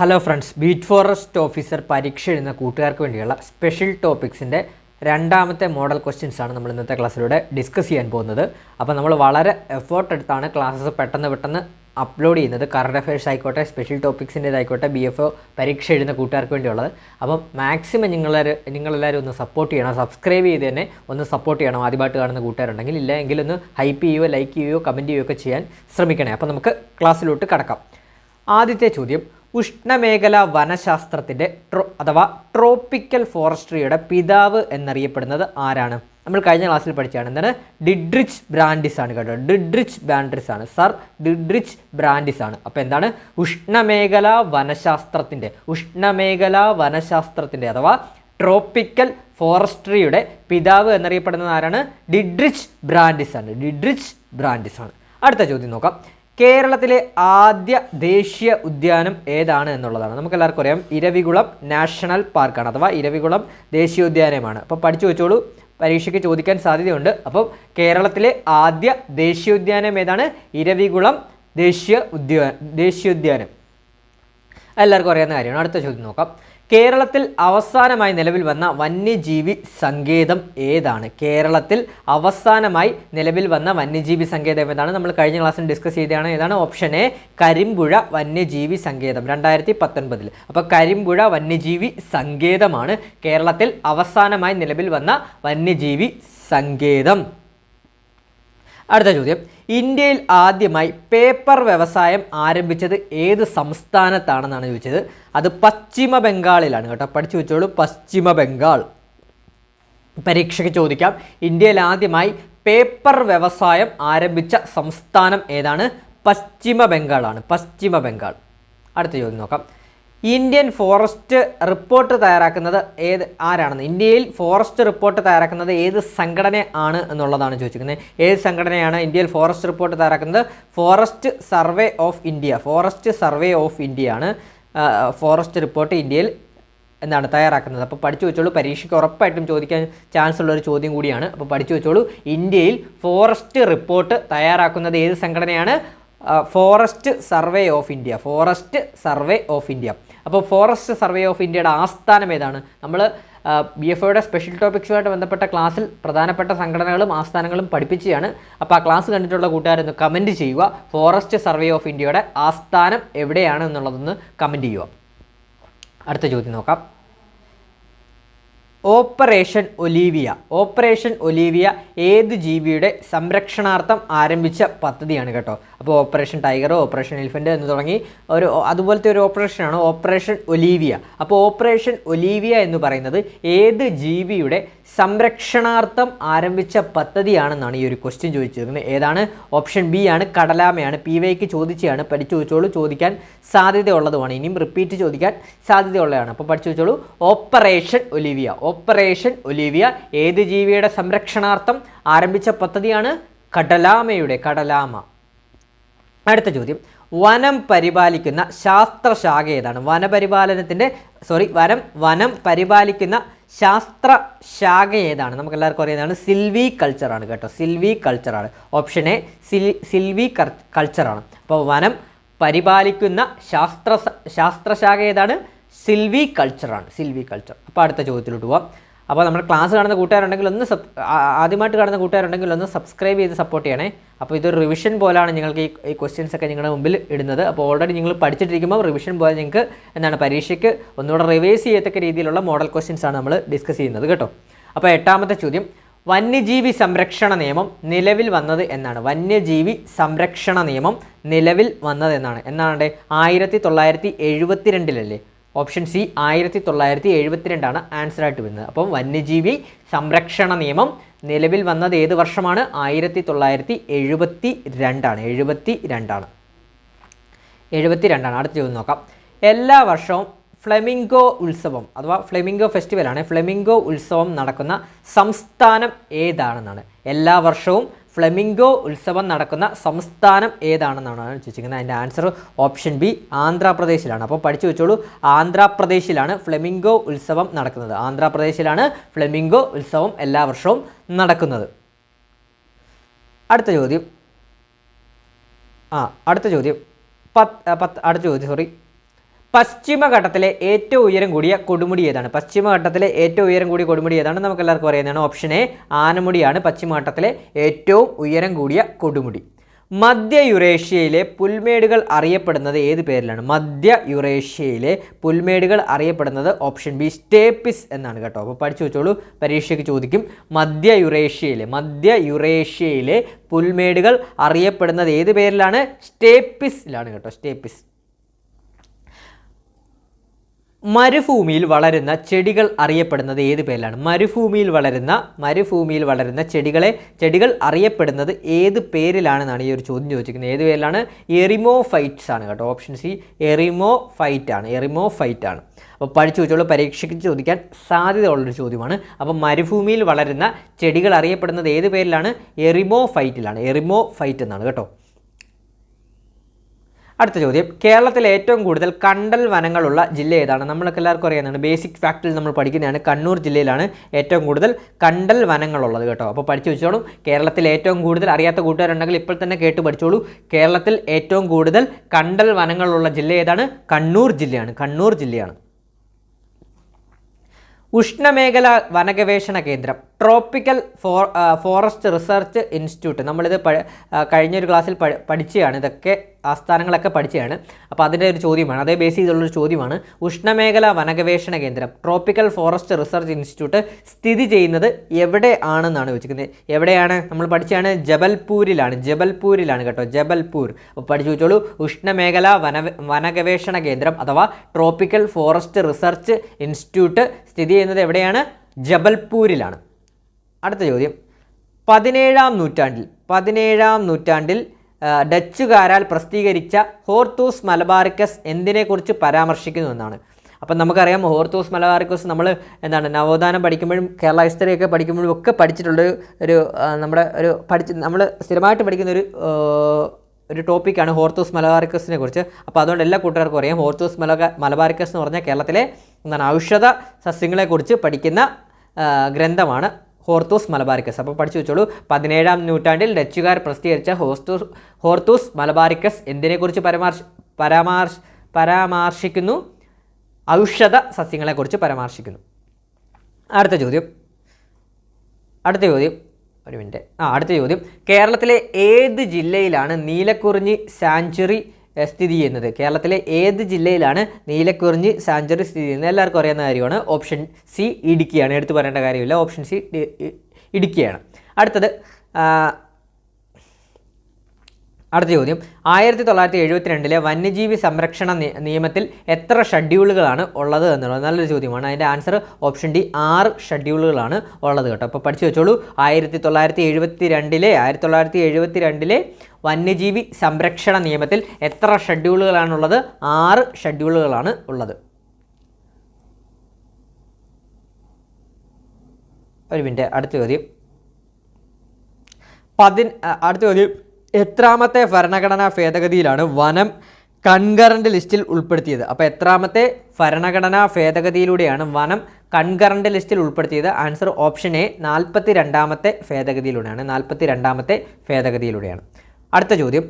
Hello friends, beat forest officer പരീക്ഷ എഴുതുന്ന കൂട്ടുകാർക്ക് വേണ്ടിയുള്ള സ്പെഷ്യൽ ടോപ്പിക്സിൻ്റെ രണ്ടാമത്തെ മോഡൽ ക്വസ്റ്റ്യൻസ് ആണ് നമ്മൾ ഇന്നത്തെ ക്ലാസ്സിലൂടെ ഡിസ്കസ് ചെയ്യാൻ പോകുന്നത്. അപ്പോൾ നമ്മൾ വളരെ എഫേർട്ട് എടുത്താണ് ക്ലാസ്സസ് പെട്ടെന്ന് അപ്ലോഡ് ചെയ്യുന്നത്. കറണ്ട് അഫയേഴ്സ് ആയിക്കോട്ടെ, സ്പെഷ്യൽ ടോപ്പിക്സിൻ്റേതായിക്കോട്ടെ, BFO പരീക്ഷ എഴുതുന്ന കൂട്ടുകാർക്ക് വേണ്ടിയുള്ളത്. അപ്പം മാക്സിമം നിങ്ങളെല്ലാവരും ഒന്ന് സപ്പോർട്ട് ചെയ്യണം. സബ്സ്ക്രൈബ് ചെയ്ത് തന്നെ ഒന്ന് സപ്പോർട്ട് ചെയ്യണം. ആദ്യമായിട്ട് കാണുന്ന കൂട്ടുകാരുണ്ടെങ്കിൽ, ഇല്ല എങ്കിലൊന്ന് ഹൈപ്പ് ചെയ്യുകയോ ലൈക്ക് ചെയ്യുകയോ കമൻറ്റ് ചെയ്യുകയോ ഒക്കെ ചെയ്യാൻ ശ്രമിക്കണേ. അപ്പോൾ നമുക്ക് ക്ലാസ്സിലോട്ട് കടക്കാം. ആദ്യത്തെ ചോദ്യം, ഉഷ്ണമേഖലാ വനശാസ്ത്രത്തിൻ്റെ അഥവാ ട്രോപ്പിക്കൽ ഫോറസ്ട്രിയുടെ പിതാവ് എന്നറിയപ്പെടുന്നത് ആരാണ്? നമ്മൾ കഴിഞ്ഞ ക്ലാസ്സിൽ പഠിച്ചതാണ്. എന്താണ്? ഡിഡ്രിച്ച് ബ്രാൻഡിസ് ആണ് കേട്ടോ. ഡിഡ്രിച്ച് ബ്രാൻഡിസ് ആണ്, സർ ഡിഡ്രിച്ച് ബ്രാൻഡിസ് ആണ്. അപ്പോൾ എന്താണ്? ഉഷ്ണമേഖലാ വനശാസ്ത്രത്തിൻ്റെ അഥവാ ട്രോപ്പിക്കൽ ഫോറസ്ട്രിയുടെ പിതാവ് എന്നറിയപ്പെടുന്നത് ആരാണ്? ഡിഡ്രിച്ച് ബ്രാൻഡിസ് ആണ്. ഡിഡ്രിച്ച് ബ്രാൻഡിസ് ആണ്. അടുത്ത ചോദ്യം നോക്കാം. കേരളത്തിലെ ആദ്യ ദേശീയ ഉദ്യാനം ഏതാണ് എന്നുള്ളതാണ്. നമുക്കെല്ലാവർക്കും അറിയാം, ഇരവികുളം നാഷണൽ പാർക്കാണ് അഥവാ ഇരവികുളം ദേശീയോദ്യാനമാണ്. അപ്പോൾ പഠിച്ചു വെച്ചോളൂ, പരീക്ഷയ്ക്ക് ചോദിക്കാൻ സാധ്യതയുണ്ട്. അപ്പോൾ കേരളത്തിലെ ആദ്യ ദേശീയോദ്യാനം ഏതാണ്? ഇരവികുളം ദേശീയോദ്യാനം. എല്ലാവർക്കും അറിയാവുന്ന കാര്യമാണ്. അടുത്ത ചോദ്യം നോക്കാം. കേരളത്തിൽ അവസാനമായി നിലവിൽ വന്ന വന്യജീവി സങ്കേതം ഏതാണ്? കേരളത്തിൽ അവസാനമായി നിലവിൽ വന്ന വന്യജീവി സങ്കേതം ഏതാണ്? നമ്മൾ കഴിഞ്ഞ ക്ലാസ്സിൽ ഡിസ്കസ് ചെയ്തതാണ്. ഏതാണ്? ഓപ്ഷൻ എ, കരിമ്പുഴ വന്യജീവി സങ്കേതം 2019. അപ്പോൾ കരിമ്പുഴ വന്യജീവി സങ്കേതമാണ് കേരളത്തിൽ അവസാനമായി നിലവിൽ വന്ന വന്യജീവി സങ്കേതം. അടുത്ത ചോദ്യം, ഇന്ത്യയിൽ ആദ്യമായി പേപ്പർ വ്യവസായം ആരംഭിച്ചത് ഏത് സംസ്ഥാനത്താണെന്നാണ് ചോദിച്ചത്. അത് പശ്ചിമ ബംഗാളിലാണ് കേട്ടോ. പഠിച്ചു വെച്ചോളൂ, പശ്ചിമ ബംഗാൾ. പരീക്ഷയ്ക്ക് ചോദിക്കാം, ഇന്ത്യയിൽ ആദ്യമായി പേപ്പർ വ്യവസായം ആരംഭിച്ച സംസ്ഥാനം ഏതാണ്? പശ്ചിമ ബംഗാളാണ്. പശ്ചിമ ബംഗാൾ. അടുത്ത ചോദ്യം നോക്കാം. ഇന്ത്യൻ ഫോറസ്റ്റ് റിപ്പോർട്ട് തയ്യാറാക്കുന്നത് ആരാണെന്ന്? ഇന്ത്യയിൽ ഫോറസ്റ്റ് റിപ്പോർട്ട് തയ്യാറാക്കുന്നത് ഏത് സംഘടന ആണ് എന്നുള്ളതാണ് ചോദിച്ചിരിക്കുന്നത്. ഏത് സംഘടനയാണ് ഇന്ത്യയിൽ ഫോറസ്റ്റ് റിപ്പോർട്ട് തയ്യാറാക്കുന്നത്? Forest survey of India. Forest survey of India ആണ് ഫോറസ്റ്റ് റിപ്പോർട്ട് ഇന്ത്യയിൽ തയ്യാറാക്കുന്നത്. അപ്പോൾ പഠിച്ചു വെച്ചോളൂ, പരീക്ഷയ്ക്ക് ഉറപ്പായിട്ടും ചോദിക്കാൻ ചാൻസ് ഉള്ള ഒരു ചോദ്യം കൂടിയാണ്. അപ്പോൾ പഠിച്ചു വെച്ചോളൂ, ഇന്ത്യയിൽ ഫോറസ്റ്റ് റിപ്പോർട്ട് തയ്യാറാക്കുന്നത് ഏത് സംഘടനയാണ്? Forest survey of India. Forest survey of India. അപ്പോൾ ഫോറസ്റ്റ് സർവേ ഓഫ് ഇന്ത്യയുടെ ആസ്ഥാനം ഏതാണ്? നമ്മൾ BFOയുടെ സ്പെഷ്യൽ ടോപ്പിക്സുമായിട്ട് ബന്ധപ്പെട്ട ക്ലാസ്സിൽ പ്രധാനപ്പെട്ട സംഘടനകളും ആസ്ഥാനങ്ങളും പഠിപ്പിക്കുകയാണ്. അപ്പോൾ ആ ക്ലാസ് കണ്ടിട്ടുള്ള കൂട്ടുകാരൊന്ന് കമൻറ്റ് ചെയ്യുക. ഫോറസ്റ്റ് സർവേ ഓഫ് ഇന്ത്യയുടെ ആസ്ഥാനം എവിടെയാണ് എന്നുള്ളതൊന്ന് കമൻറ്റ് ചെയ്യുക. അടുത്ത ചോദ്യം നോക്കാം. Operation Olivia. ഓപ്പറേഷൻ ഒലീവിയ ഏത് ജീവിയുടെ സംരക്ഷണാർത്ഥം ആരംഭിച്ച പദ്ധതിയാണ് കേട്ടോ. അപ്പോൾ ഓപ്പറേഷൻ ടൈഗർ, ഓപ്പറേഷൻ എലിഫൻ്റ് എന്ന് തുടങ്ങി അതുപോലത്തെ ഒരു ഓപ്പറേഷനാണ് ഓപ്പറേഷൻ ഒലീവിയ. അപ്പോൾ ഓപ്പറേഷൻ ഒലീവിയ എന്ന് പറയുന്നത് ഏത് ജീവിയുടെ സംരക്ഷണാർത്ഥം ആരംഭിച്ച പദ്ധതിയാണെന്നാണ് ഈ ഒരു ക്വസ്റ്റ്യൻ ചോദിച്ചിരിക്കുന്നത്. ഏതാണ്? ഓപ്ഷൻ ബി ആണ്, കടലാമയാണ്. PYക്ക് ചോദിച്ചതാണ്. പഠിച്ചു വെച്ചോളൂ, ചോദിക്കാൻ സാധ്യതയുള്ളതുമാണ്. ഇനിയും റിപ്പീറ്റ് ചോദിക്കാൻ സാധ്യതയുള്ളതാണ്. അപ്പോൾ പഠിച്ചു വെച്ചോളൂ, ഓപ്പറേഷൻ ഒലീവിയ. ഓപ്പറേഷൻ ഒലീവിയ ഏത് ജീവിയുടെ സംരക്ഷണാർത്ഥം ആരംഭിച്ച പദ്ധതിയാണ്? കടലാമയുടെ. കടലാമ. അടുത്ത ചോദ്യം, വനം പരിപാലിക്കുന്ന ശാസ്ത്രശാഖ ഏതാണ്? വനം പരിപാലിക്കുന്ന ശാസ്ത്രശാഖ ഏതാണ്? നമുക്ക് എല്ലാവർക്കും അറിയുന്നതാണ്, സിൽവി കൾച്ചറാണ് കേട്ടോ. സിൽവി കൾച്ചറാണ്. ഓപ്ഷൻ എ, സിൽവി കൾച്ചറാണ്. അപ്പോൾ വനം പരിപാലിക്കുന്ന ശാസ്ത്രശാഖ ഏതാണ്? സിൽവി കൾച്ചറാണ്. Silviculture. അപ്പോൾ അടുത്ത ചോദ്യത്തിലോട്ട് പോവാം. അപ്പോൾ നമ്മുടെ ക്ലാസ് കാണുന്ന കൂട്ടുകാരുണ്ടെങ്കിൽ ആദ്യമായിട്ട് കാണുന്ന കൂട്ടുകാരുണ്ടെങ്കിൽ ഒന്ന് സബ്സ്ക്രൈബ് ചെയ്ത് സപ്പോർട്ട് ചെയ്യണേ. അപ്പോൾ ഇതൊരു റിവിഷൻ പോലാണ് നിങ്ങൾക്ക് ഈ ക്വസ്റ്റ്യൻസ് ഒക്കെ നിങ്ങളുടെ മുമ്പിൽ ഇടുന്നത്. അപ്പോൾ ഓൾറെഡി നിങ്ങൾ പഠിച്ചിട്ടിരിക്കുമ്പോൾ റിവിഷൻ പോലെ നിങ്ങൾക്ക് പരീക്ഷയ്ക്ക് ഒന്നുകൂടെ റിവൈസ് ചെയ്യത്തക്ക രീതിയിലുള്ള മോഡൽ ക്വസ്റ്റ്യൻസ് ആണ് നമ്മൾ ഡിസ്കസ് ചെയ്യുന്നത് കേട്ടോ. അപ്പോൾ എട്ടാമത്തെ ചോദ്യം, വന്യജീവി സംരക്ഷണ നിയമം നിലവിൽ വന്നത് എന്നാണ്? വന്യജീവി സംരക്ഷണ നിയമം നിലവിൽ വന്നത് എന്നാണ്? 1972 ഓപ്ഷൻ സി, 1972 ആൻസർ ആയിട്ട് വരുന്നത്. അപ്പം വന്യജീവി സംരക്ഷണ നിയമം നിലവിൽ വന്നത് ഏത് വർഷമാണ്? 1972. അടുത്ത ചോദ്യം നോക്കാം. എല്ലാ വർഷവും ഫ്ലെമിംഗോ ഉത്സവം അഥവാ ഫ്ലെമിംഗോ ഫെസ്റ്റിവലാണ്. ഫ്ലെമിംഗോ ഉത്സവം നടക്കുന്ന സംസ്ഥാനം ഏതാണെന്നാണ്? എല്ലാ വർഷവും ഫ്ലെമിംഗോ ഉത്സവം നടക്കുന്ന സംസ്ഥാനം ഏതാണെന്നാണ് ചോദിച്ചിരിക്കുന്നത്. അതിൻ്റെ ആൻസർ ഓപ്ഷൻ ബി, ആന്ധ്രാപ്രദേശിലാണ്. അപ്പോൾ പഠിച്ചു വെച്ചോളൂ, ആന്ധ്രാപ്രദേശിലാണ് ഫ്ലെമിംഗോ ഉത്സവം നടക്കുന്നത്. ആന്ധ്രാപ്രദേശിലാണ് ഫ്ലെമിംഗോ ഉത്സവം എല്ലാ വർഷവും നടക്കുന്നത്. അടുത്ത ചോദ്യം പശ്ചിമഘട്ടത്തിലെ ഏറ്റവും ഉയരം കൂടിയ കൊടുമുടി ഏതാണ്? പശ്ചിമഘട്ടത്തിലെ ഏറ്റവും ഉയരം കൂടിയ കൊടുമുടി ഏതാണ്? നമുക്ക് എല്ലാവർക്കും അറിയുന്നതാണ്. ഓപ്ഷൻ എ ആനമുടിയാണ് പശ്ചിമഘട്ടത്തിലെ ഏറ്റവും ഉയരം കൂടിയ കൊടുമുടി. മധ്യ യുറേഷ്യയിലെ പുൽമേടുകൾ അറിയപ്പെടുന്നത് ഏത് പേരിലാണ്? മധ്യ യുറേഷ്യയിലെ പുൽമേടുകൾ അറിയപ്പെടുന്നത് ഓപ്ഷൻ ബി സ്റ്റേപ്പിസ് എന്നാണ് കേട്ടോ. അപ്പോൾ പഠിച്ചു വെച്ചോളൂ, പരീക്ഷയ്ക്ക് ചോദിക്കും. മധ്യ യുറേഷ്യയിലെ പുൽമേടുകൾ അറിയപ്പെടുന്നത് ഏത് പേരിലാണ്? സ്റ്റേപ്പിസിലാണ് കേട്ടോ, സ്റ്റേപ്പിസ്. മരുഭൂമിയിൽ വളരുന്ന ചെടികൾ അറിയപ്പെടുന്നത് ഏത് പേരിലാണ്? മരുഭൂമിയിൽ വളരുന്ന ചെടികൾ അറിയപ്പെടുന്നത് ഏത് പേരിലാണെന്നാണ് ഈ ഒരു ചോദ്യം ചോദിച്ചിരിക്കുന്നത്. ഏത് പേരിലാണ്? എറിമോഫൈറ്റ്സ് ആണ് കേട്ടോ. ഓപ്ഷൻ സി എറിമോഫൈറ്റ് ആണ്. അപ്പോൾ പഠിച്ചു വെച്ചോളൂ, പരീക്ഷയ്ക്ക് ചോദിക്കാൻ സാധ്യതയുള്ളൊരു ചോദ്യമാണ്. അപ്പോൾ മരുഭൂമിയിൽ വളരുന്ന ചെടികൾ അറിയപ്പെടുന്നത് ഏത് പേരിലാണ്? എറിമോഫൈറ്റ് എന്നാണ് കേട്ടോ. അടുത്ത ചോദ്യം, കേരളത്തിൽ ഏറ്റവും കൂടുതൽ കണ്ടൽ വനങ്ങളുള്ള ജില്ല ഏതാണ്? നമ്മൾക്ക് എല്ലാവർക്കും അറിയാവുന്നതാണ്, ബേസിക് ഫാക്റ്റിൽ നമ്മൾ പഠിക്കുന്നതാണ്. കണ്ണൂർ ജില്ലയിലാണ് ഏറ്റവും കൂടുതൽ കണ്ടൽ വനങ്ങളുള്ളത് കേട്ടോ. അപ്പോൾ പഠിച്ചു വെച്ചോളൂ, കേരളത്തിൽ ഏറ്റവും കൂടുതൽ, അറിയാത്ത കൂട്ടുകാരുണ്ടെങ്കിൽ ഇപ്പോൾ തന്നെ കേട്ട് പഠിച്ചോളൂ. കേരളത്തിൽ ഏറ്റവും കൂടുതൽ കണ്ടൽ വനങ്ങളുള്ള ജില്ല ഏതാണ്? കണ്ണൂർ ജില്ലയാണ്. ഉഷ്ണമേഖല വനഗവേഷണ കേന്ദ്രം, ട്രോപ്പിക്കൽ ഫോറസ്റ്റ് റിസർച്ച് ഇൻസ്റ്റിറ്റ്യൂട്ട്, നമ്മളിത് കഴിഞ്ഞൊരു ക്ലാസ്സിൽ പഠിച്ചതാണ്. ഇതൊക്കെ ആസ്ഥാനങ്ങളൊക്കെ പഠിച്ചതാണ്. അപ്പോൾ അതിൻ്റെ ഒരു ചോദ്യമാണ്, അതേ ബേസ് ചെയ്തുള്ളൊരു ചോദ്യമാണ്. ഉഷ്ണമേഖല വനഗവേഷണ കേന്ദ്രം ട്രോപ്പിക്കൽ ഫോറസ്റ്റ് റിസർച്ച് ഇൻസ്റ്റിറ്റ്യൂട്ട് സ്ഥിതി ചെയ്യുന്നത് എവിടെ ആണെന്നാണ് ചോദിക്കുന്നത്. എവിടെയാണ്? നമ്മൾ പഠിച്ചതാണ്, ജബൽപൂരിലാണ് കേട്ടോ, ജബൽപൂർ. അപ്പോൾ പഠിച്ചു വെച്ചോളൂ, ഉഷ്ണമേഖല വനഗവേഷണ കേന്ദ്രം അഥവാ ട്രോപ്പിക്കൽ ഫോറസ്റ്റ് റിസർച്ച് ഇൻസ്റ്റിറ്റ്യൂട്ട് സ്ഥിതി ചെയ്യുന്നത് എവിടെയാണ്? ജബൽപൂരിലാണ്. അടുത്ത ചോദ്യം, 17-ാം നൂറ്റാണ്ടിൽ ഡച്ചുകാരാൽ പ്രസിദ്ധീകരിച്ച ഹോർത്തൂസ് മലബാറിക്കസ് എന്തിനെക്കുറിച്ച് പരാമർശിക്കുന്നു എന്നാണ്. അപ്പം നമുക്കറിയാം, ഹോർത്തൂസ് മലബാറിക്കസ് നമ്മൾ നവോത്ഥാനം പഠിക്കുമ്പോഴും കേരള ഹിസ്റ്ററിയൊക്കെ പഠിക്കുമ്പോഴും ഒക്കെ പഠിച്ചിട്ടുള്ള നമ്മൾ സ്ഥിരമായിട്ട് പഠിക്കുന്ന ഒരു ടോപ്പിക്കാണ് ഹോർത്തൂസ് മലബാറിക്കസിനെ കുറിച്ച്. അപ്പോൾ അതുകൊണ്ട് എല്ലാ കൂട്ടുകാർക്കും അറിയാം, ഹോർത്തൂസ് മലബാറിക്കസ് എന്ന് പറഞ്ഞാൽ കേരളത്തിലെ ഔഷധ സസ്യങ്ങളെക്കുറിച്ച് പഠിക്കുന്ന ഗ്രന്ഥമാണ് ഹോർത്തൂസ് മലബാറിക്കസ്. അപ്പോൾ പഠിച്ചു വെച്ചോളൂ, 17-ാം നൂറ്റാണ്ടിൽ ഡച്ചുകാർ പ്രസിദ്ധീകരിച്ച ഹോർത്തൂസ് മലബാറിക്കസ് എന്തിനെക്കുറിച്ച് പരാമർശിക്കുന്നു? ഔഷധ സസ്യങ്ങളെക്കുറിച്ച് പരാമർശിക്കുന്നു. അടുത്ത ചോദ്യം, കേരളത്തിലെ ഏത് ജില്ലയിലാണ് നീലക്കുറിഞ്ഞി സാങ്ച്വറി സ്ഥിതി ചെയ്യുന്നത്? കേരളത്തിലെ ഏത് ജില്ലയിലാണ് നീലക്കുറിഞ്ഞി സാങ്ച്വറി സ്ഥിതി ചെയ്യുന്നത്? എല്ലാവർക്കും അറിയാവുന്ന കാര്യമാണ്. ഓപ്ഷൻ സി ഇടുക്കിയാണ്, എടുത്തു പറയേണ്ട കാര്യമില്ല. ഓപ്ഷൻ സി ഇടുക്കിയാണ്. അടുത്ത ചോദ്യം, 1972 വന്യജീവി സംരക്ഷണ നിയമത്തിൽ എത്ര ഷെഡ്യൂളുകളാണ് ഉള്ളത് എന്നുള്ളത് നല്ലൊരു ചോദ്യമാണ്. അതിൻ്റെ ആൻസർ ഓപ്ഷൻ ഡി 6 ഷെഡ്യൂളുകളാണ് ഉള്ളത് കേട്ടോ. അപ്പോൾ പഠിച്ചു വെച്ചോളൂ, 1972 വന്യജീവി സംരക്ഷണ നിയമത്തിൽ എത്ര ഷെഡ്യൂളുകളാണുള്ളത്? 6 ഷെഡ്യൂളുകളാണ് ഉള്ളത്. ഒരു മിനിറ്റ്, അടുത്ത ചോദ്യം, എത്രാമത്തെ ഭരണഘടനാ ഭേദഗതിയിലാണ് വനം കൺകറന്റ് ലിസ്റ്റിൽ ഉൾപ്പെടുത്തിയത്? അപ്പോൾ എത്രാമത്തെ ഭരണഘടനാ ഭേദഗതിയിലൂടെയാണ് വനം കൺകറന്റ് ലിസ്റ്റിൽ ഉൾപ്പെടുത്തിയത്? ആൻസർ ഓപ്ഷൻ എ 42ാമത്തെ ഭേദഗതിയിലൂടെയാണ്. അടുത്ത ചോദ്യം,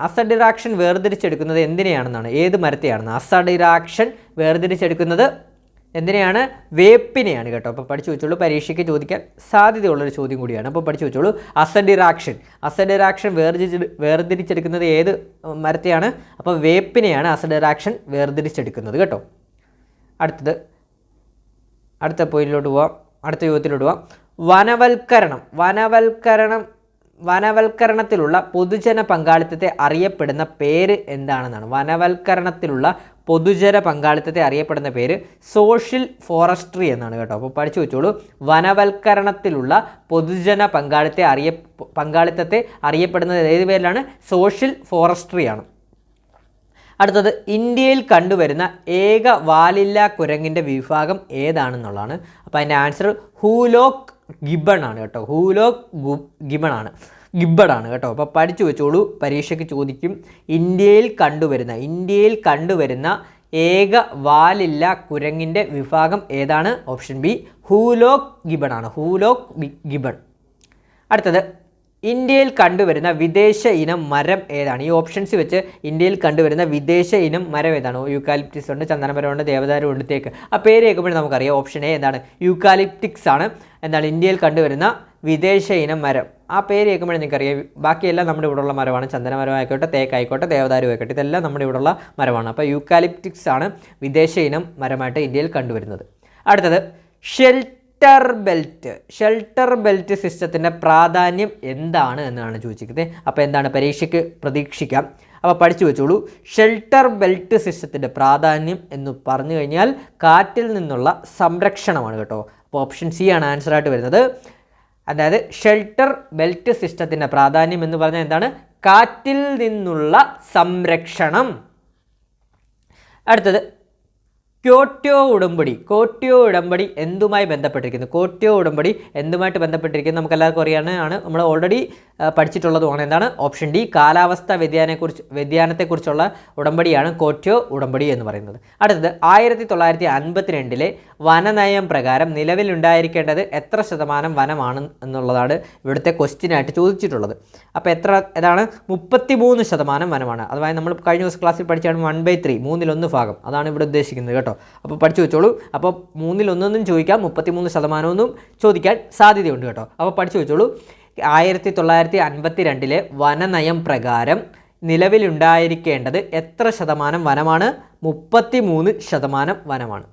അസഡിറാക്ഷൻ വേർതിരിച്ചെടുക്കുന്നത് എന്തിനെയാണെന്നാണ്? ഏത് മരത്തെയാണെന്ന്? അസഡിറാക്ഷൻ വേർതിരിച്ചെടുക്കുന്നത് എന്തിനെയാണ്? വേപ്പിനെയാണ് കേട്ടോ. അപ്പോൾ പഠിച്ചു വെച്ചോളൂ, പരീക്ഷയ്ക്ക് ചോദിക്കാൻ സാധ്യതയുള്ളൊരു ചോദ്യം കൂടിയാണ്. അപ്പോൾ പഠിച്ചു വെച്ചോളൂ, അസഡിറാക്ഷൻ വേർതിരിച്ചെടുക്കുന്നത് ഏത് മരത്തെയാണ്? അപ്പോൾ വേപ്പിനെയാണ് അസഡിറാക്ഷൻ വേർതിരിച്ചെടുക്കുന്നത് കേട്ടോ. അടുത്ത ചോദ്യത്തിലോട്ട് പോവാം. വനവൽക്കരണത്തിലുള്ള പൊതുജന പങ്കാളിത്തത്തെ അറിയപ്പെടുന്ന പേര് എന്താണെന്നാണ്? വനവൽക്കരണത്തിലുള്ള പൊതുജന പങ്കാളിത്തത്തെ അറിയപ്പെടുന്ന പേര് സോഷ്യൽ ഫോറസ്ട്രി എന്നാണ് കേട്ടോ. അപ്പോൾ പഠിച്ചു വെച്ചോളൂ, വനവൽക്കരണത്തിലുള്ള പൊതുജന പങ്കാളിത്തത്തെ അറിയപ്പെടുന്നത് ഏത് പേരിലാണ്? സോഷ്യൽ ഫോറസ്ട്രിയാണ്. അടുത്തത്, ഇന്ത്യയിൽ കണ്ടുവരുന്ന ഏക വാലില്ലാ കുരങ്ങിൻ്റെ വിഭാഗം ഏതാണെന്നുള്ളതാണ്. അപ്പോൾ അതിൻ്റെ ആൻസർ ഹൂലോക്ക് ഗിബൺ ആണ് കേട്ടോ. ഗിബൺ ആണ് കേട്ടോ. അപ്പോൾ പഠിച്ചു വെച്ചോളൂ, പരീക്ഷയ്ക്ക് ചോദിക്കും. ഇന്ത്യയിൽ കണ്ടുവരുന്ന ഏക വാലില്ല കുരങ്ങിൻ്റെ വിഭാഗം ഏതാണ്? ഓപ്ഷൻ ബി ഹൂലോക്ക് ഗിബൺ ആണ്. അടുത്തത്, ഇന്ത്യയിൽ കണ്ടുവരുന്ന വിദേശ ഇനം മരം ഏതാണ്? ഈ ഓപ്ഷൻസ് വെച്ച് ഇന്ത്യയിൽ കണ്ടുവരുന്ന വിദേശ ഇനം മരം ഏതാണ്? യൂക്കാലിപ്റ്റിസ് ഉണ്ട്, ചന്ദനമരമുണ്ട്, ദേവദാരുണ്ട്, തേക്ക്. ആ പേര് കേൾക്കുമ്പോൾ നമുക്കറിയാം ഓപ്ഷൻ എ എന്താണ്? യൂക്കാലിപ്റ്റിക്സ് ആണ് എന്താണ് ഇന്ത്യയിൽ കണ്ടുവരുന്ന വിദേശ ഇനം മരം. ആ പേര് കേൾക്കുമ്പോൾ നിങ്ങൾക്കറിയാം. ബാക്കിയെല്ലാം നമ്മുടെ ഇവിടെയുള്ള മരമാണ്. ചന്ദനമരം ആയിക്കോട്ടെ, തേക്കായിക്കോട്ടെ, ദേവദാരു ആയിക്കോട്ടെ, ഇതെല്ലാം നമ്മുടെ ഇവിടെയുള്ള മരമാണ്. അപ്പോൾ യൂക്കാലിപ്റ്റിക്സ് ആണ് വിദേശ ഇനം മരമായിട്ട് ഇന്ത്യയിൽ കണ്ടുവരുന്നത്. അടുത്തത് ഷെൽട്ടർ ബെൽറ്റ് സിസ്റ്റത്തിൻ്റെ പ്രാധാന്യം എന്താണ് എന്നാണ് ചോദിച്ചിരിക്കുന്നത്. അപ്പോൾ എന്താണ് പരീക്ഷയ്ക്ക് പ്രതീക്ഷിക്കാം. അപ്പോൾ പഠിച്ചു വെച്ചോളൂ. ഷെൽട്ടർ ബെൽറ്റ് സിസ്റ്റത്തിൻ്റെ പ്രാധാന്യം എന്ന് പറഞ്ഞു കഴിഞ്ഞാൽ കാറ്റിൽ നിന്നുള്ള സംരക്ഷണമാണ് കേട്ടോ. അപ്പോൾ ഓപ്ഷൻ സി ആണ് ആൻസറായിട്ട് വരുന്നത്. അതായത് ഷെൽട്ടർ ബെൽറ്റ് സിസ്റ്റത്തിൻ്റെ പ്രാധാന്യം എന്ന് പറഞ്ഞാൽ എന്താണ്? കാറ്റിൽ നിന്നുള്ള സംരക്ഷണം. അടുത്തത് ക്യോട്ടോ ഉടമ്പടി എന്തുമായി ബന്ധപ്പെട്ടിരിക്കുന്നു? ക്യോട്ടോ ഉടമ്പടി എന്തുമായിട്ട് ബന്ധപ്പെട്ടിരിക്കുന്നു നമുക്ക് എല്ലാവർക്കും അറിയാനാണ്. നമ്മൾ ഓൾറെഡി പഠിച്ചിട്ടുള്ളതുമാണ്. എന്താണ്? ഓപ്ഷൻ ഡി, കാലാവസ്ഥാ വ്യതിയാനത്തെക്കുറിച്ചുള്ള ഉടമ്പടിയാണ് ക്യോട്ടോ ഉടമ്പടി എന്ന് പറയുന്നത്. അടുത്തത് 1952 വനനയം പ്രകാരം നിലവിലുണ്ടായിരിക്കേണ്ടത് എത്ര ശതമാനം വനമാണ് എന്നുള്ളതാണ് ഇവിടുത്തെ ക്വസ്റ്റ്യനായിട്ട് ചോദിച്ചിട്ടുള്ളത്. അപ്പോൾ ഏതാണ്? 33% വനമാണ്. അതായത് നമ്മൾ കഴിഞ്ഞ ദിവസം ക്ലാസ്സിൽ പഠിച്ചാണ് 1/3, 3/1 ഭാഗം. അതാണ് ഇവിടെ ഉദ്ദേശിക്കുന്നത് കേട്ടോ. അപ്പോൾ പഠിച്ചു വെച്ചോളൂ. അപ്പോൾ 3/1 ചോദിക്കാം, 33% ചോദിക്കാൻ സാധ്യതയുണ്ട് കേട്ടോ. അപ്പോൾ പഠിച്ചു വെച്ചോളൂ. 1952 വനനയം പ്രകാരം നിലവിലുണ്ടായിരിക്കേണ്ടത് എത്ര ശതമാനം വനമാണ്? 33% വനമാണ്.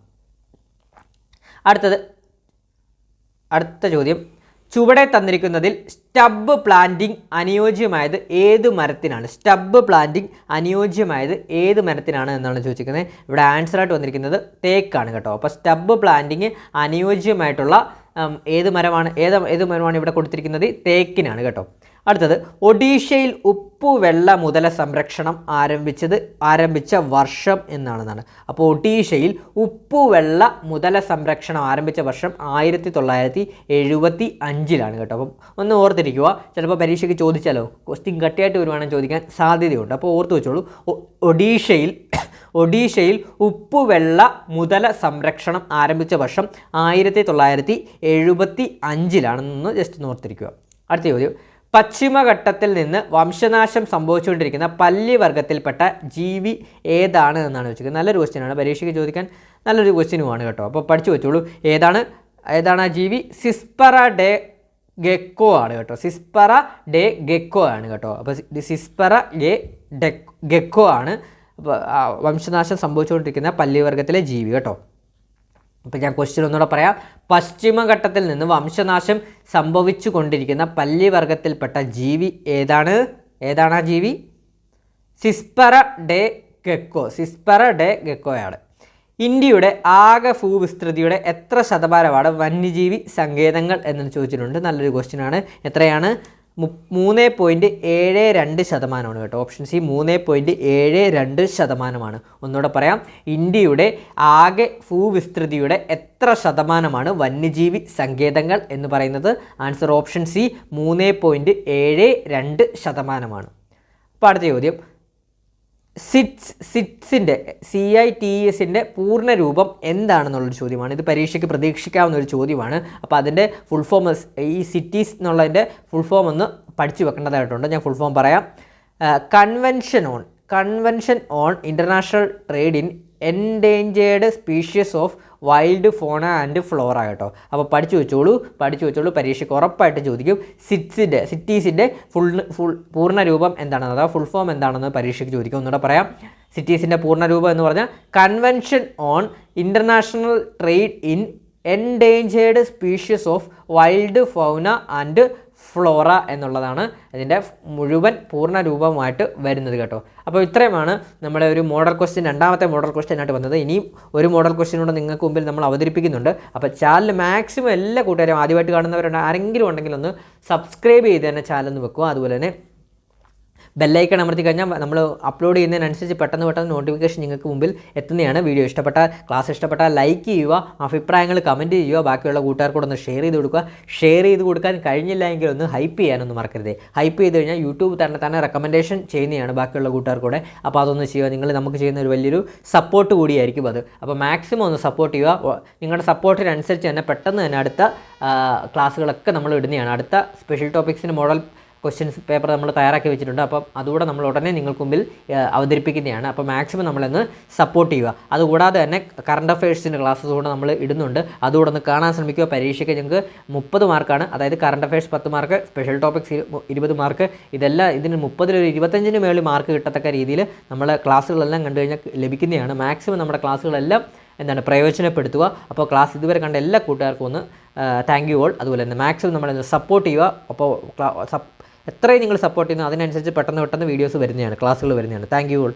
അടുത്ത ചോദ്യം, ചുവടെ തന്നിരിക്കുന്നതിൽ സ്റ്റബ് പ്ലാന്റിംഗ് അനുയോജ്യമായത് ഏത് മരത്തിനാണ്? സ്റ്റബ് പ്ലാന്റിംഗ് അനുയോജ്യമായത് ഏത് മരത്തിനാണ് എന്നാണ് ചോദിച്ചിരിക്കുന്നത്. ഇവിടെ ആൻസറായിട്ട് വന്നിരിക്കുന്നത് തേക്കാണ് കേട്ടോ. അപ്പോൾ സ്റ്റബ് പ്ലാന്റിങ് അനുയോജ്യമായിട്ടുള്ള ഏത് മരമാണ് ഇവിടെ കൊടുത്തിരിക്കുന്നത്? തേക്കിനാണ് കേട്ടോ. അടുത്തത്, ഒഡീഷയിൽ ഉപ്പുവെള്ള മുതല സംരക്ഷണം ആരംഭിച്ച വർഷം എന്നാണെന്നാണ്. അപ്പോൾ ഒഡീഷയിൽ ഉപ്പുവെള്ള മുതല സംരക്ഷണം ആരംഭിച്ച വർഷം 1975 കേട്ടോ. അപ്പം ഒന്ന് ഓർത്തിരിക്കുക. ചിലപ്പോൾ പരീക്ഷയ്ക്ക് ചോദിച്ചാലോ, ക്വസ്റ്റ്യൻ കട്ടിയായിട്ട് വരുവാണെങ്കിൽ ചോദിക്കാൻ സാധ്യതയുണ്ട്. അപ്പോൾ ഓർത്ത് വെച്ചോളൂ. ഒഡീഷയിൽ ഉപ്പുവെള്ള മുതല സംരക്ഷണം ആരംഭിച്ച വർഷം 1975 ജസ്റ്റ് ഓർത്തിരിക്കുക. അടുത്ത ചോദ്യം, പശ്ചിമഘട്ടത്തിൽ നിന്ന് വംശനാശം സംഭവിച്ചുകൊണ്ടിരിക്കുന്ന പല്ലിവർഗത്തിൽപ്പെട്ട ജീവി ഏതാണ് എന്നാണ് ചോദിക്കുന്നത്. നല്ലൊരു ക്വസ്റ്റ്യനാണ്, പരീക്ഷയ്ക്ക് ചോദിക്കാൻ നല്ലൊരു ക്വസ്റ്റ്യനുമാണ് കേട്ടോ. അപ്പോൾ പഠിച്ചു വെച്ചോളൂ. ഏതാണ് ആ ജീവി? സിസ്പറ ഡേ ഗെക്കോ ആണ് കേട്ടോ. സിസ്പറ ഡേ ഗെക്കോ ആണ് കേട്ടോ. അപ്പോൾ സിസ്പറ ഗെക്കോ ആണ് വംശനാശം സംഭവിച്ചുകൊണ്ടിരിക്കുന്ന പല്ലിവർഗത്തിലെ ജീവി കേട്ടോ. അപ്പോൾ ഞാൻ ക്വസ്റ്റ്യൻ ഒന്നുകൂടെ പറയാം. പശ്ചിമഘട്ടത്തിൽ നിന്ന് വംശനാശം സംഭവിച്ചു കൊണ്ടിരിക്കുന്ന പല്ലിവർഗത്തിൽപ്പെട്ട ജീവി ഏതാണ് ആ ജീവി? സിസ്പറ ഡേ ഗെക്കോയാണ്. ഇന്ത്യയുടെ ആകെ ഭൂവിസ്തൃതിയുടെ എത്ര ശതമാനമാണ് വന്യജീവി സങ്കേതങ്ങൾ എന്ന് ചോദിച്ചിട്ടുണ്ട്. നല്ലൊരു ക്വസ്റ്റ്യനാണ്. എത്രയാണ്? 3.72% കേട്ടോ. Option C 3.72%. ഒന്നുകൂടെ പറയാം. ഇന്ത്യയുടെ ആകെ ഭൂവിസ്തൃതിയുടെ എത്ര ശതമാനമാണ് വന്യജീവി സങ്കേതങ്ങൾ എന്ന് പറയുന്നത്? Answer option C 3.72%. അപ്പോൾ അടുത്ത ചോദ്യം, CITES പൂർണ്ണ രൂപം എന്താണെന്നുള്ളൊരു ചോദ്യമാണ്. ഇത് പരീക്ഷയ്ക്ക് പ്രതീക്ഷിക്കാവുന്ന ഒരു ചോദ്യമാണ്. അപ്പോൾ അതിൻ്റെ ഫുൾ ഫോം, ഈ സിറ്റീസ് എന്നുള്ളതിൻ്റെ ഫുൾ ഫോം ഒന്ന് പഠിച്ചു വെക്കേണ്ടതായിട്ടുണ്ട്. ഞാൻ ഫുൾ ഫോം പറയാം. Convention on international trade in endangered species of wild ഫോണ ആൻഡ് ഫ്ലോറ കേട്ടോ. അപ്പോൾ പഠിച്ചു വെച്ചോളൂ. പരീക്ഷയ്ക്ക് ഉറപ്പായിട്ട് ചോദിക്കും. സിറ്റീസിൻ്റെ പൂർണ്ണ രൂപം എന്താണെന്ന്, അഥവാ ഫുൾ ഫോം എന്താണെന്ന് പരീക്ഷയ്ക്ക് ചോദിക്കും. ഒന്നുകൂടെ പറയാം. സിറ്റീസിൻ്റെ പൂർണ്ണ രൂപം എന്ന് പറഞ്ഞാൽ convention on international trade in endangered species of wild fauna and flora എന്നുള്ളതാണ് ഇതിൻ്റെ മുഴുവൻ പൂർണ്ണ രൂപമായിട്ട് വരുന്നത് കേട്ടോ. അപ്പോൾ ഇത്രയുമാണ് നമ്മുടെ ഒരു മോഡൽ ക്വസ്റ്റ്യൻ, രണ്ടാമത്തെ മോഡൽ ക്വസ്റ്റ്യൻ ആയിട്ട് വന്നത്. ഇനിയും ഒരു മോഡൽ ക്വസ്റ്റ്യൻ കൂടെ നിങ്ങൾക്ക് മുമ്പിൽ നമ്മൾ അവതരിപ്പിക്കുന്നുണ്ട്. അപ്പോൾ ചാനൽ മാക്സിമം എല്ലാ കൂട്ടുകാരും ആദ്യമായിട്ട് കാണുന്നവരുണ്ട് ആരെങ്കിലും ഉണ്ടെങ്കിൽ ഒന്ന് സബ്സ്ക്രൈബ് ചെയ്ത് തന്നെ ചാനൽ ഒന്ന് വെക്കുക. അതുപോലെ തന്നെ ബെല്ലൈക്കൺ അമർത്തി കഴിഞ്ഞാൽ നമ്മൾ അപ്ലോഡ് ചെയ്യുന്നതിനനുസരിച്ച് പെട്ടെന്ന് നോട്ടിഫിക്കേഷൻ നിങ്ങൾക്ക് മുമ്പിൽ എത്തുന്നതാണ്. വീഡിയോ ക്ലാസ് ഇഷ്ടപ്പെട്ടാൽ ലൈക്ക് ചെയ്യുക, അഭിപ്രായങ്ങൾ കമൻറ്റ് ചെയ്യുക, ബാക്കിയുള്ള കൂട്ടുകാർക്കൂടെ ഒന്ന് ഷെയർ ചെയ്ത് കൊടുക്കാൻ കഴിഞ്ഞില്ല എങ്കിൽ ഒന്ന് ഹൈപ്പ് ചെയ്യാനൊന്നും മറക്കരുത്. ഹൈപ്പ് ചെയ്ത് കഴിഞ്ഞാൽ യൂട്യൂബ് തന്നെ റെക്കമെൻഡേഷൻ ചെയ്യുന്നതാണ് ബാക്കിയുള്ള കൂട്ടുകാർക്കൂടെ. അപ്പോൾ അതൊന്ന് ചെയ്യുക. നമുക്ക് ചെയ്യുന്ന ഒരു വലിയൊരു സപ്പോർട്ട് കൂടിയായിരിക്കും അത്. അപ്പോൾ മാക്സിമം ഒന്ന് സപ്പോർട്ട് ചെയ്യുക. നിങ്ങളുടെ സപ്പോർട്ടിനനുസരിച്ച് തന്നെ പെട്ടെന്ന് തന്നെ അടുത്ത ക്ലാസ്സുകളൊക്കെ നമ്മൾ ഇടുന്നതാണ്. അടുത്ത സ്പെഷ്യൽ ടോപ്പിക്സിന് മോഡൽ ക്വസ്റ്റ്യൻസ് പേപ്പർ നമ്മൾ തയ്യാറാക്കി വെച്ചിട്ടുണ്ട്. അപ്പം അതുകൂടെ നമ്മൾ ഉടനെ നിങ്ങൾക്ക് മുമ്പിൽ അവതരിപ്പിക്കുന്നതാണ്. അപ്പോൾ മാക്സിമം നമ്മളൊന്ന് സപ്പോർട്ട് ചെയ്യുക. അതുകൂടാതെ തന്നെ കറണ്ട് അഫയേഴ്സിൻ്റെ ക്ലാസ്സസ് കൂടെ നമ്മൾ ഇടുന്നുണ്ട്. അതുകൂടെ ഒന്ന് കാണാൻ ശ്രമിക്കുക. പരീക്ഷയ്ക്ക് ഞങ്ങൾക്ക് 30 മാർക്കാണ്. അതായത് current affairs 10 mark, special topics 20 mark. ഇതെല്ലാം ഇതിന് 30 ഒരു 25 മേളിൽ മാർക്ക് കിട്ടത്തക്ക രീതിയിൽ നമ്മളെ ക്ലാസ്സുകളെല്ലാം കണ്ടു കഴിഞ്ഞാൽ ലഭിക്കുന്നതാണ്. മാക്സിമം നമ്മുടെ ക്ലാസ്സുകളെല്ലാം പ്രയോജനപ്പെടുത്തുക. അപ്പോൾ ക്ലാസ് ഇതുവരെ കണ്ട എല്ലാ കൂട്ടുകാർക്കും ഒന്ന് താങ്ക് യു ഓൾ. അതുപോലെ തന്നെ മാക്സിമം നമ്മളെ സപ്പോർട്ട് ചെയ്യുക. അപ്പോൾ എത്രയും നിങ്ങൾ സപ്പോർട്ട് ചെയ്യുന്നു അതിനനുസരിച്ച് പെട്ടെന്ന് വീഡിയോസ് വരുന്നതാണ്, ക്ലാസ്സുകൾ വരുന്നതാണ്. Thank you all.